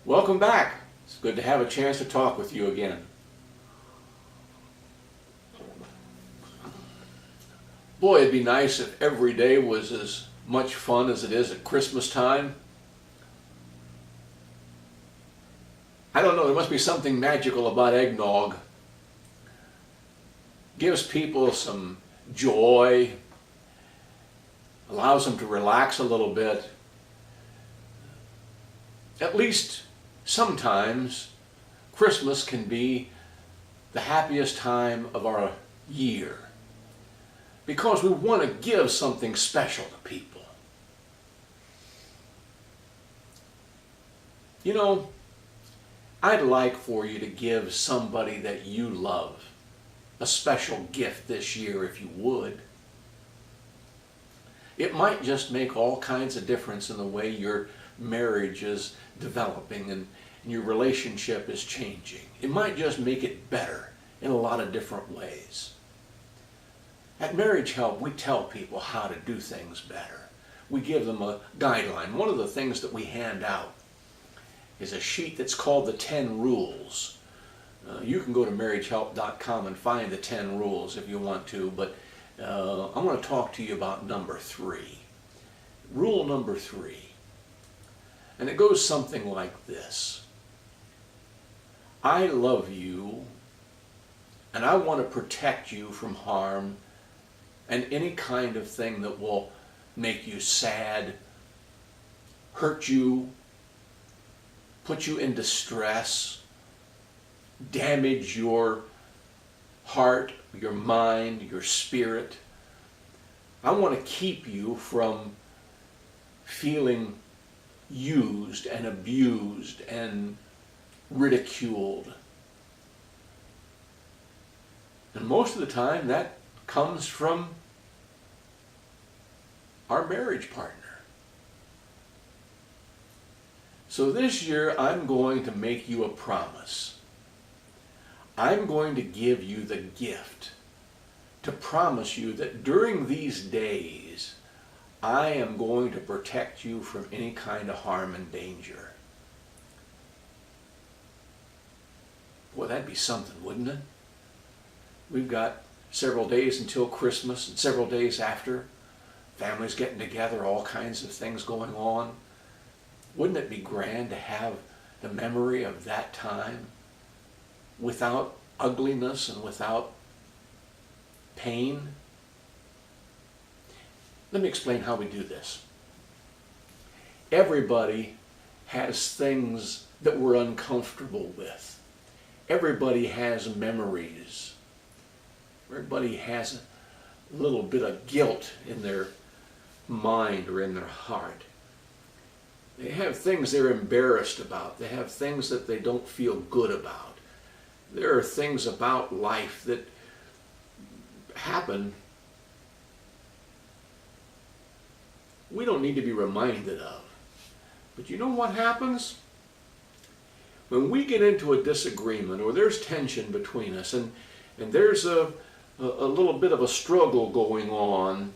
Welcome back. It's good to have a chance to talk with you again. Boy, it'd be nice if every day was as much fun as it is at Christmas time. I don't know, there must be something magical about eggnog. Gives people some joy, allows them to relax a little bit. At least sometimes Christmas can be the happiest time of our year because we want to give something special to people. You know, I'd like for you to give somebody that you love a special gift this year if you would. It might just make all kinds of difference in the way your marriage is developing and your relationship is changing. It might just make it better in a lot of different ways. At Marriage Help, we tell people how to do things better. We give them a guideline. One of the things that we hand out is a sheet that's called the 10 Rules. You can go to marriagehelp.com and find the 10 rules if you want to, but I want to talk to you about number 3. Rule number 3. And it goes something like this. I love you and I want to protect you from harm and any kind of thing that will make you sad, hurt you, put you in distress, damage your heart, your mind, your spirit. I want to keep you from feeling used and abused and ridiculed. And most of the time that comes from our marriage partner. So this year I'm going to make you a promise. I'm going to give you the gift to promise you that during these days I am going to protect you from any kind of harm and danger. Boy, that'd be something, wouldn't it? We've got several days until Christmas and several days after. Families getting together, all kinds of things going on. Wouldn't it be grand to have the memory of that time without ugliness and without pain? Let me explain how we do this. Everybody has things that we're uncomfortable with. Everybody has memories. Everybody has a little bit of guilt in their mind or in their heart. They have things they're embarrassed about. They have things that they don't feel good about. There are things about life that happen we don't need to be reminded of. But you know what happens? When we get into a disagreement or there's tension between us and there's a little bit of a struggle going on,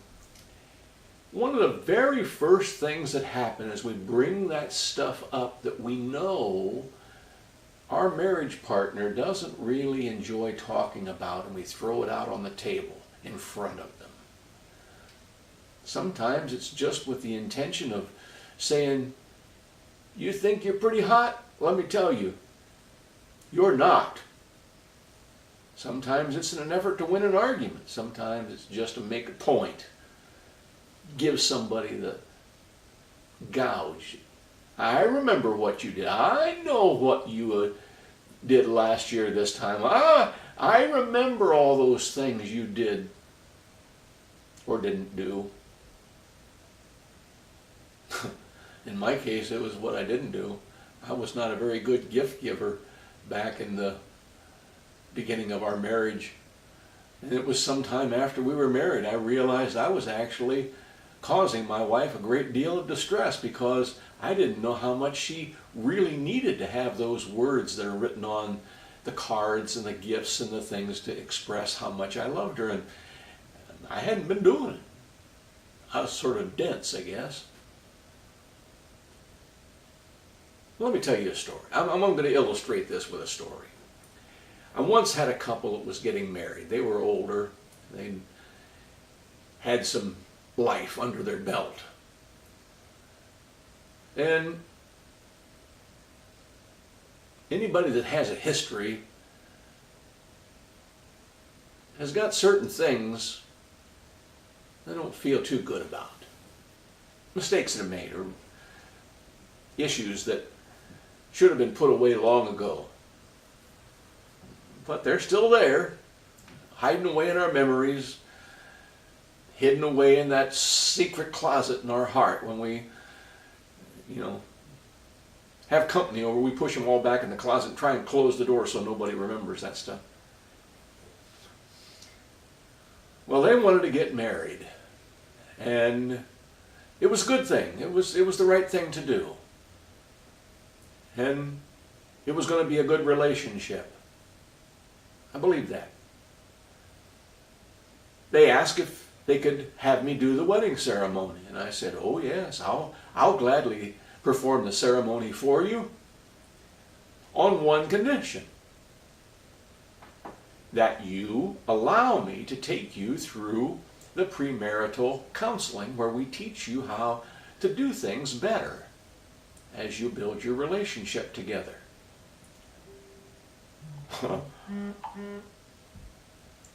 one of the very first things that happen is we bring that stuff up that we know our marriage partner doesn't really enjoy talking about, and we throw it out on the table in front of them. Sometimes it's just with the intention of saying, you think you're pretty hot? Let me tell you, you're not. Sometimes it's in an effort to win an argument. Sometimes it's just to make a point. Give somebody the gouge. I remember what you did. I know what you did last year this time. I remember all those things you did or didn't do. In my case, it was what I didn't do. I was not a very good gift giver back in the beginning of our marriage. And it was sometime after we were married I realized I was actually causing my wife a great deal of distress because I didn't know how much she really needed to have those words that are written on the cards and the gifts and the things to express how much I loved her. And I hadn't been doing it. I was sort of dense, I guess. Let me tell you a story. I'm going to illustrate this with a story. I once had a couple that was getting married. They were older. They had some life under their belt. And anybody that has a history has got certain things they don't feel too good about. Mistakes that are made or issues that should have been put away long ago. But they're still there, hiding away in our memories, hidden away in that secret closet in our heart. When we, have company over, we push them all back in the closet and try and close the door so nobody remembers that stuff. Well, they wanted to get married, and it was a good thing. It was the right thing to do. And it was going to be a good relationship. I believe that. They asked if they could have me do the wedding ceremony, and I said, "Oh yes, I'll gladly perform the ceremony for you on one condition: that you allow me to take you through the premarital counseling where we teach you how to do things better as you build your relationship together."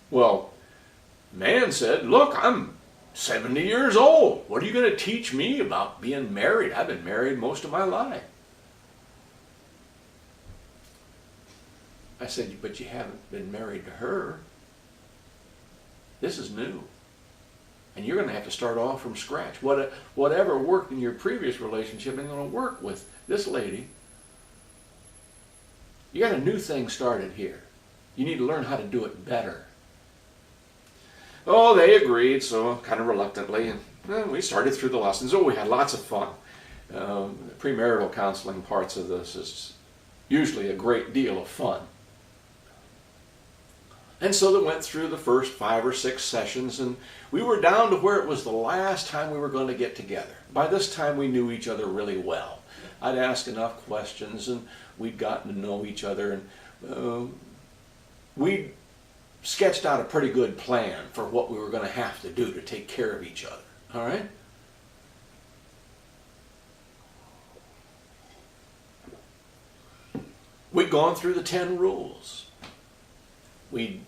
Well, man said, "Look, I'm 70 years old. What are you going to teach me about being married? I've been married most of my life." I said, "But you haven't been married to her. This is new. And you're going to have to start off from scratch. Whatever worked in your previous relationship ain't going to work with this lady. You got a new thing started here. You need to learn how to do it better." Oh, they agreed, so kind of reluctantly, and we started through the lessons. Oh, we had lots of fun. The premarital counseling parts of this is usually a great deal of fun. And so they went through the first 5 or 6 sessions, and we were down to where it was the last time we were going to get together. By this time, we knew each other really well. I'd asked enough questions, and we'd gotten to know each other, and we sketched out a pretty good plan for what we were going to have to do to take care of each other. All right? We'd gone through the 10 rules. We'd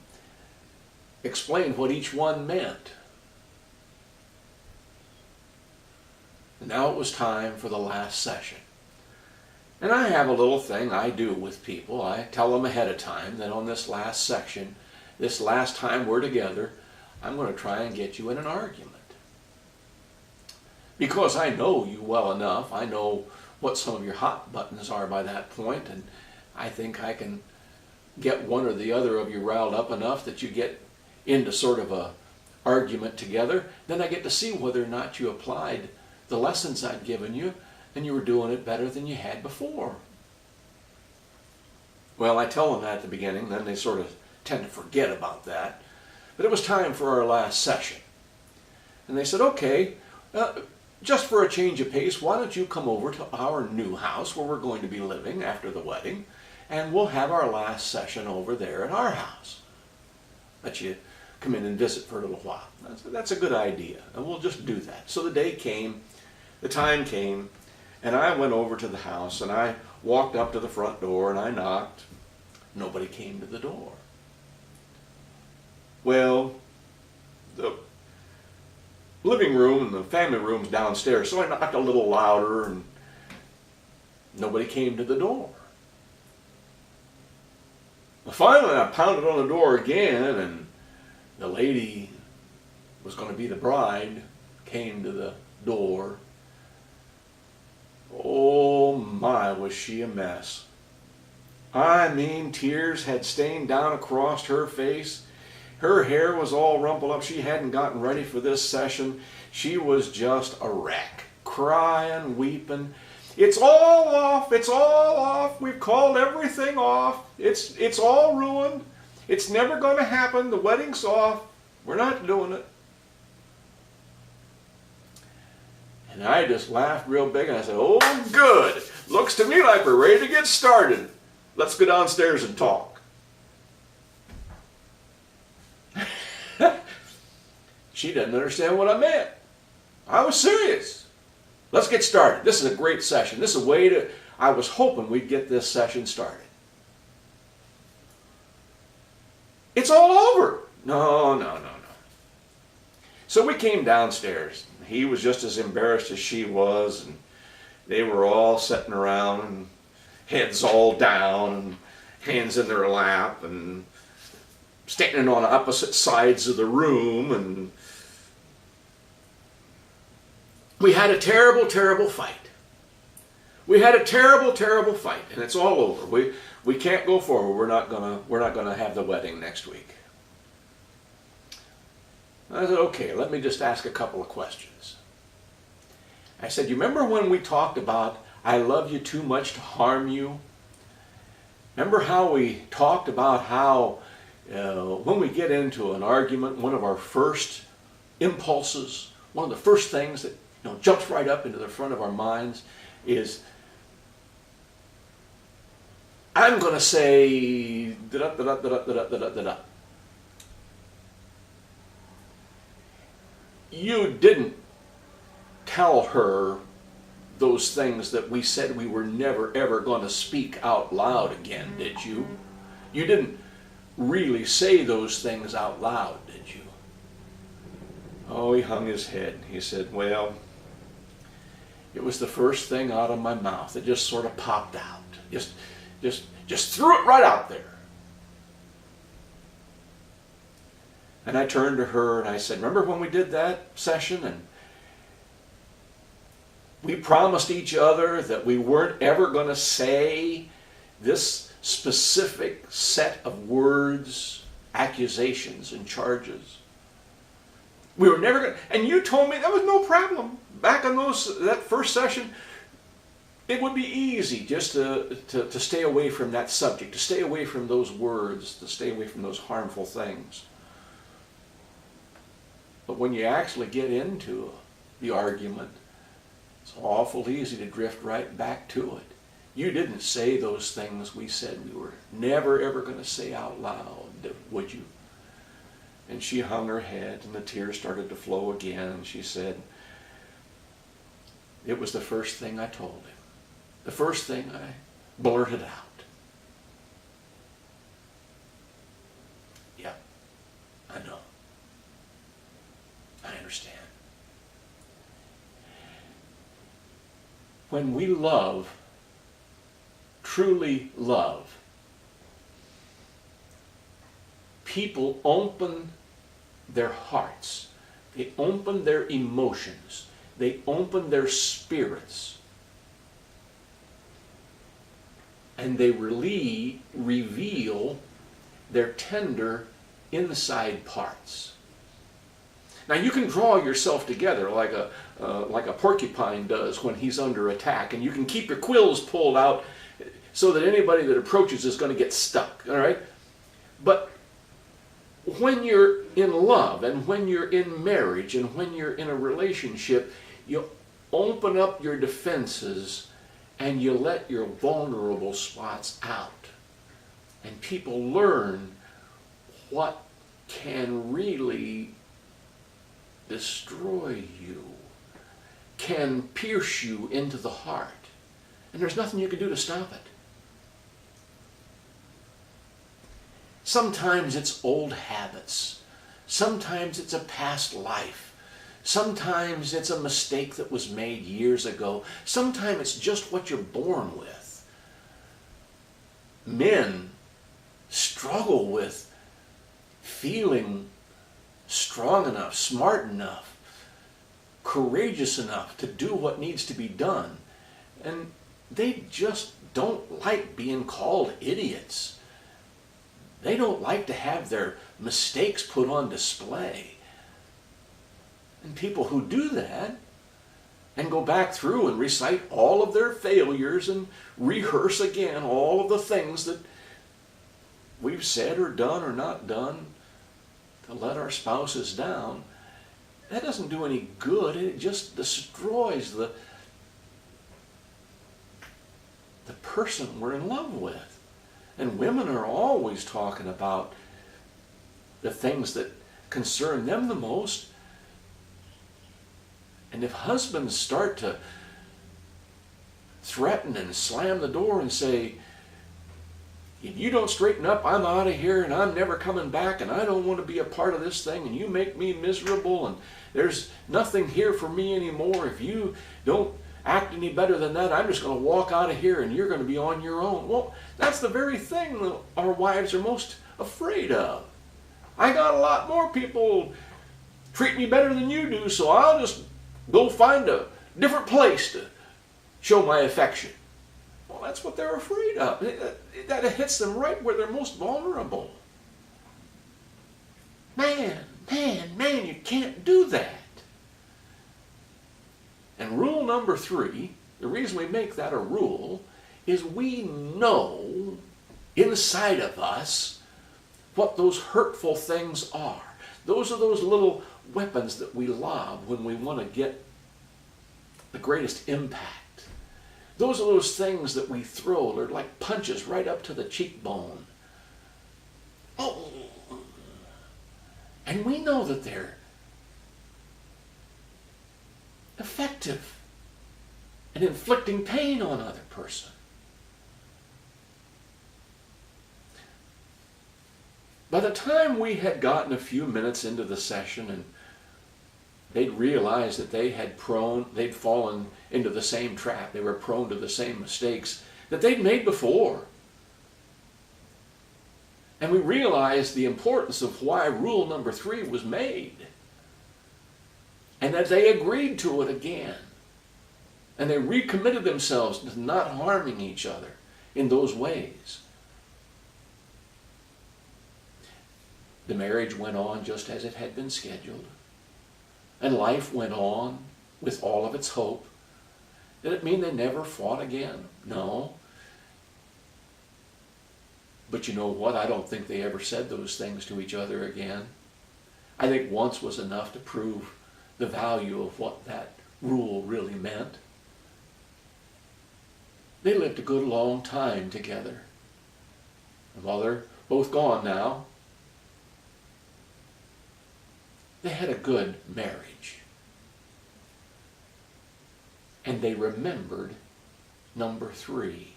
explained what each one meant. And now it was time for the last session. And I have a little thing I do with people. I tell them ahead of time that on this last section, this last time we're together, I'm going to try and get you in an argument. Because I know you well enough. I know what some of your hot buttons are by that point, and I think I can get one or the other of you riled up enough that you get into sort of a argument together. Then I get to see whether or not you applied the lessons I'd given you and you were doing it better than you had before. Well, I tell them that at the beginning, then they sort of tend to forget about that. But it was time for our last session. And they said, "Okay, just for a change of pace, why don't you come over to our new house where we're going to be living after the wedding, and we'll have our last session over there at our house. Let you come in and visit for a little while." I said, "That's a good idea, and we'll just do that." So the day came, the time came, and I went over to the house, and I walked up to the front door, and I knocked. Nobody came to the door. Well, the living room and the family room's downstairs, so I knocked a little louder, and nobody came to the door. Well, finally, I pounded on the door again, and the lady was going to be the bride came to the door. Oh my, was she a mess. I mean, tears had stained down across her face. Her hair was all rumpled up. She hadn't gotten ready for this session. She was just a wreck, crying, weeping. "It's all off, it's all off. We've called everything off. It's all ruined. It's never going to happen. The wedding's off. We're not doing it." And I just laughed real big, and I said, "Oh, good. Looks to me like we're ready to get started. Let's go downstairs and talk. She didn't understand what I meant. I was serious. Let's get started. This is a great session. This is a way to, I was hoping we'd get this session started. It's all over. No. So we came downstairs. He was just as embarrassed as she was, and they were all sitting around and heads all down and hands in their lap and standing on opposite sides of the room, and we had a terrible, terrible fight. We had a terrible, terrible fight, and it's all over. We can't go forward. We're not gonna have the wedding next week. I said, okay, let me just ask a couple of questions. I said, you remember when we talked about I love you too much to harm you? Remember how we talked about how when we get into an argument, one of our first impulses, one of the first things that jumps right up into the front of our minds is, I'm going to say da-da-da-da-da-da-da-da-da-da. You didn't tell her those things that we said we were never ever going to speak out loud again, did you? You didn't really say those things out loud, did you? Oh, he hung his head. He said, well, it was the first thing out of my mouth. It just sort of popped out. Just threw it right out there. And I turned to her and I said, remember when we did that session and we promised each other that we weren't ever going to say this specific set of words, accusations, and charges? We were never going to, and you told me that was no problem. Back on that first session, it would be easy just to stay away from that subject, to stay away from those words, to stay away from those harmful things. But when you actually get into the argument, it's awful easy to drift right back to it. You didn't say those things we said we were never ever going to say out loud, would you? And she hung her head and the tears started to flow again, and she said, it was the first thing I told him. The first thing I blurted out. Yeah, I know. I understand. When we love, truly love, people open their hearts, they open their emotions, they open their spirits, and they really reveal their tender inside parts. Now you can draw yourself together like a porcupine does when he's under attack, and you can keep your quills pulled out so that anybody that approaches is going to get stuck, all right? But when you're in love and when you're in marriage and when you're in a relationship, you open up your defenses and you let your vulnerable spots out. And people learn what can really destroy you, can pierce you into the heart. And there's nothing you can do to stop it. Sometimes it's old habits. Sometimes it's a past life. Sometimes it's a mistake that was made years ago. Sometimes it's just what you're born with. Men struggle with feeling strong enough, smart enough, courageous enough to do what needs to be done. And they just don't like being called idiots. They don't like to have their mistakes put on display. And people who do that and go back through and recite all of their failures and rehearse again all of the things that we've said or done or not done to let our spouses down, that doesn't do any good. It just destroys the person we're in love with. And women are always talking about the things that concern them the most. And if husbands start to threaten and slam the door and say, if you don't straighten up, I'm out of here and I'm never coming back and I don't want to be a part of this thing and you make me miserable and there's nothing here for me anymore. If you don't act any better than that, I'm just going to walk out of here and you're going to be on your own. Well, that's the very thing that our wives are most afraid of. I got a lot more people treat me better than you do, so I'll just go find a different place to show my affection. Well, that's what they're afraid of. That hits them right where they're most vulnerable. Man, you can't do that. And rule number 3, the reason we make that a rule, is we know inside of us what those hurtful things are. Those are those little weapons that we lob when we want to get the greatest impact. Those are those things that we throw. They're like punches right up to the cheekbone. Oh! And we know that they're effective in inflicting pain on another person. By the time we had gotten a few minutes into the session and they'd realized that they'd fallen into the same trap, they were prone to the same mistakes that they'd made before. And we realized the importance of why rule number 3 was made. And that they agreed to it again. And they recommitted themselves to not harming each other in those ways. The marriage went on just as it had been scheduled. And life went on with all of its hope. Did it mean they never fought again? No. But you know what? I don't think they ever said those things to each other again. I think once was enough to prove the value of what that rule really meant. They lived a good long time together. And while they're both gone now, they had a good marriage. And they remembered number 3.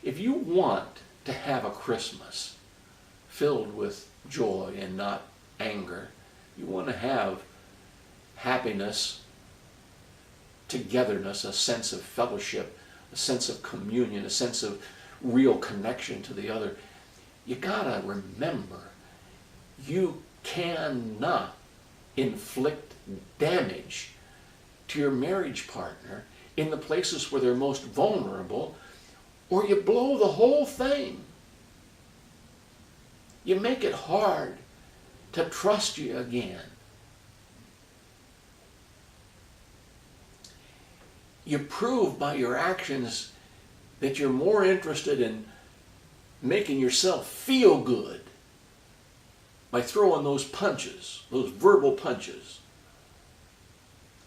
If you want to have a Christmas filled with joy and not anger, you want to have happiness, togetherness, a sense of fellowship, a sense of communion, a sense of real connection to the other, you gotta remember, you cannot inflict damage to your marriage partner in the places where they're most vulnerable, or you blow the whole thing. You make it hard to trust you again. You prove by your actions that you're more interested in making yourself feel good by throwing those punches, those verbal punches,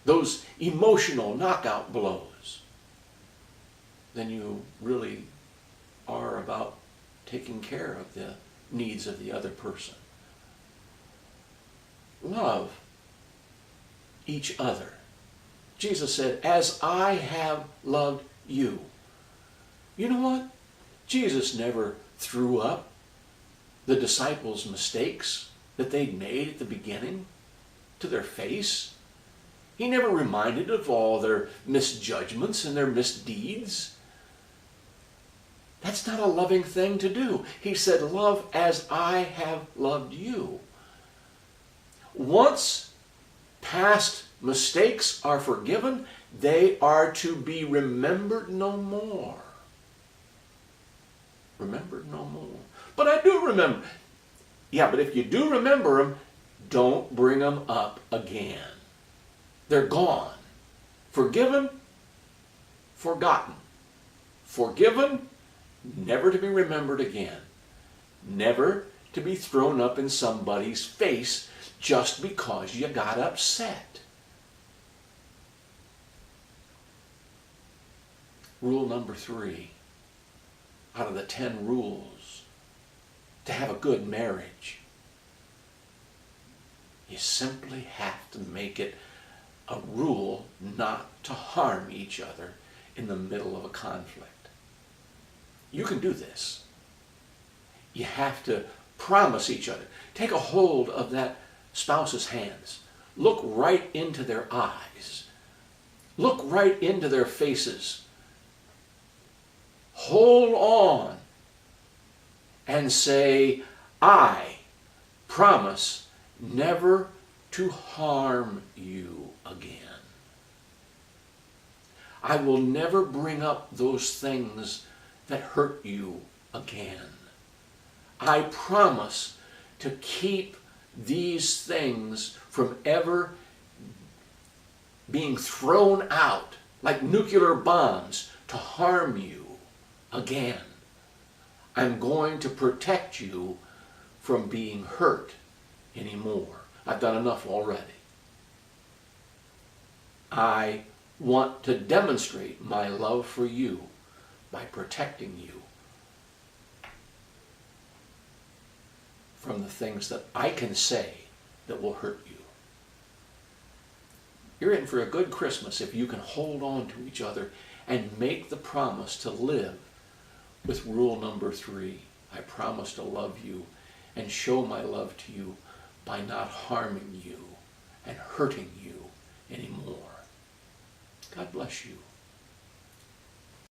those emotional knockout blows, than you really are about taking care of the needs of the other person. Love each other. Jesus said, as I have loved you. You know what? Jesus never threw up the disciples' mistakes that they'd made at the beginning to their face. He never reminded of all their misjudgments and their misdeeds. That's not a loving thing to do. He said, love as I have loved you. Once past mistakes are forgiven, they are to be remembered no more. Remembered no more. But I do remember. Yeah, but if you do remember them, don't bring them up again. They're gone. Forgiven, forgotten. Forgiven, never to be remembered again. Never to be thrown up in somebody's face just because you got upset. Rule number 3 out of the 10 rules to have a good marriage. You simply have to make it a rule not to harm each other in the middle of a conflict. You can do this. You have to promise each other. Take a hold of that spouse's hands. Look right into their eyes. Look right into their faces. Hold on and say, I promise never to harm you again. I will never bring up those things that hurt you again. I promise to keep these things from ever being thrown out like nuclear bombs to harm you again. I'm going to protect you from being hurt anymore. I've done enough already. I want to demonstrate my love for you by protecting you from the things that I can say that will hurt you. You're in for a good Christmas if you can hold on to each other and make the promise to live with rule number 3. I promise to love you and show my love to you by not harming you and hurting you anymore. God bless you.